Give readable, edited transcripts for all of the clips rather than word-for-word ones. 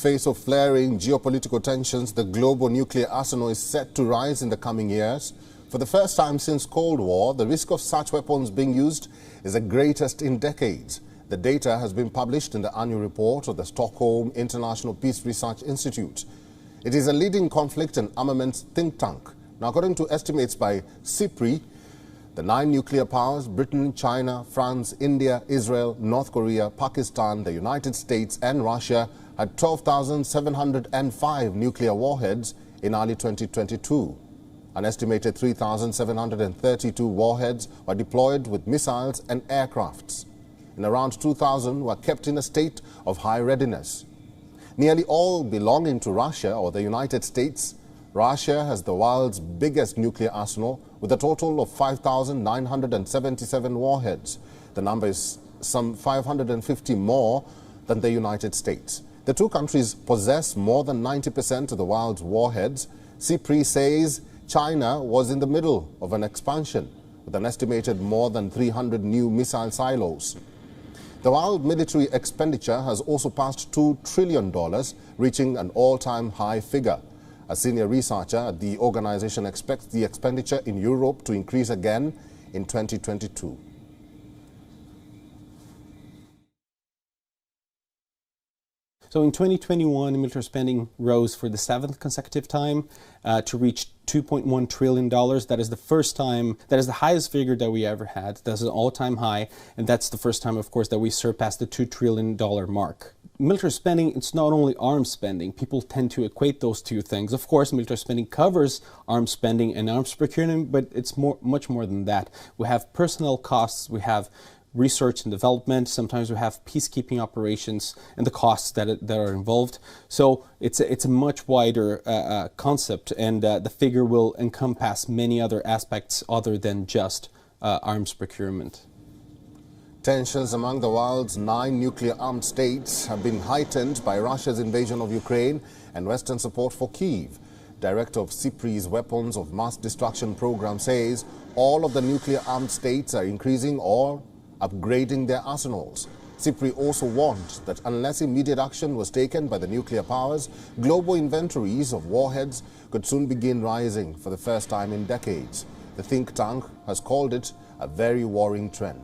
face of flaring geopolitical tensions, the global nuclear arsenal is set to rise in the coming years. For the first time since Cold War, the risk of such weapons being used is the greatest in decades. The data has been published in the annual report of the Stockholm International Peace Research Institute. It is a leading conflict and armaments think tank. Now, according to estimates by CIPRI, the 9 nuclear powers, Britain, China, France, India, Israel, North Korea, Pakistan, the United States and Russia had 12,705 nuclear warheads in early 2022. An estimated 3,732 warheads were deployed with missiles and aircrafts, and around 2,000 were kept in a state of high readiness. Nearly all belonging to Russia or the United States. Russia has the world's biggest nuclear arsenal with a total of 5,977 warheads. The number is some 550 more than the United States. The two countries possess more than 90% of the world's warheads. CIPRI says China was in the middle of an expansion with an estimated more than 300 new missile silos. The world military expenditure has also passed $2 trillion, reaching an all-time high figure. A senior researcher at the organization expects the expenditure in Europe to increase again in 2022. So in 2021, military spending rose for the 7th consecutive time to reach $2.1 trillion. That is the first time, that is the highest figure that we ever had. That's an all-time high, and that's the first time, of course, that we surpassed the $2 trillion mark. Military spending, it's not only arms spending. People tend to equate those two things. Of course, military spending covers arms spending and arms procurement, but it's much more than that. We have personnel costs, we have research and development, sometimes we have peacekeeping operations and the costs that are involved. So it's a much wider concept, and the figure will encompass many other aspects other than just arms procurement. Tensions among the world's 9 nuclear-armed states have been heightened by Russia's invasion of Ukraine and Western support for Kyiv. Director of CIPRI's Weapons of Mass Destruction program says all of the nuclear-armed states are increasing or upgrading their arsenals. CIPRI also warned that unless immediate action was taken by the nuclear powers, global inventories of warheads could soon begin rising for the first time in decades. The think tank has called it a very worrying trend.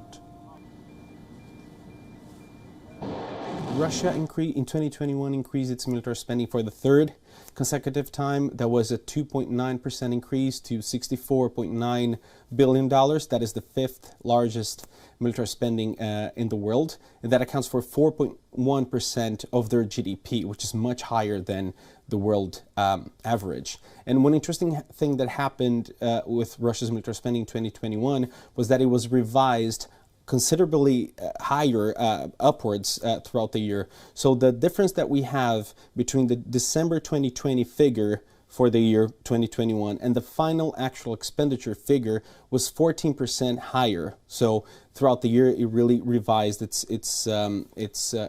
Russia in 2021 increased its military spending for the 3rd consecutive time. That was a 2.9% increase to $64.9 billion. That is the 5th largest military spending in the world. And that accounts for 4.1% of their GDP, which is much higher than the world average. And one interesting thing that happened with Russia's military spending in 2021 was that it was revised considerably higher upwards throughout the year. So the difference that we have between the December 2020 figure for the year 2021 and the final actual expenditure figure was 14% higher. So throughout the year, it really revised its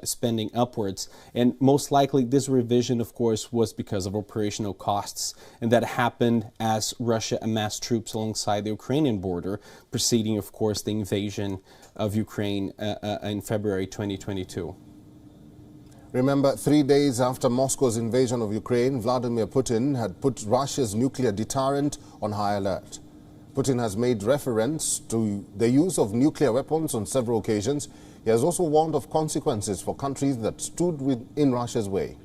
spending upwards. And most likely this revision, of course, was because of operational costs. And that happened as Russia amassed troops alongside the Ukrainian border, preceding, of course, the invasion of Ukraine in February 2022. Remember, 3 days after Moscow's invasion of Ukraine, Vladimir Putin had put Russia's nuclear deterrent on high alert. Putin has made reference to the use of nuclear weapons on several occasions. He has also warned of consequences for countries that stood in Russia's way.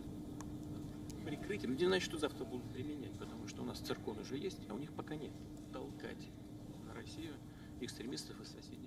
Прикрытием. Не значит, что завтра будут применять, потому что у нас циркон уже есть, а у них пока нет. Толкать на Россию экстремистов и соседей.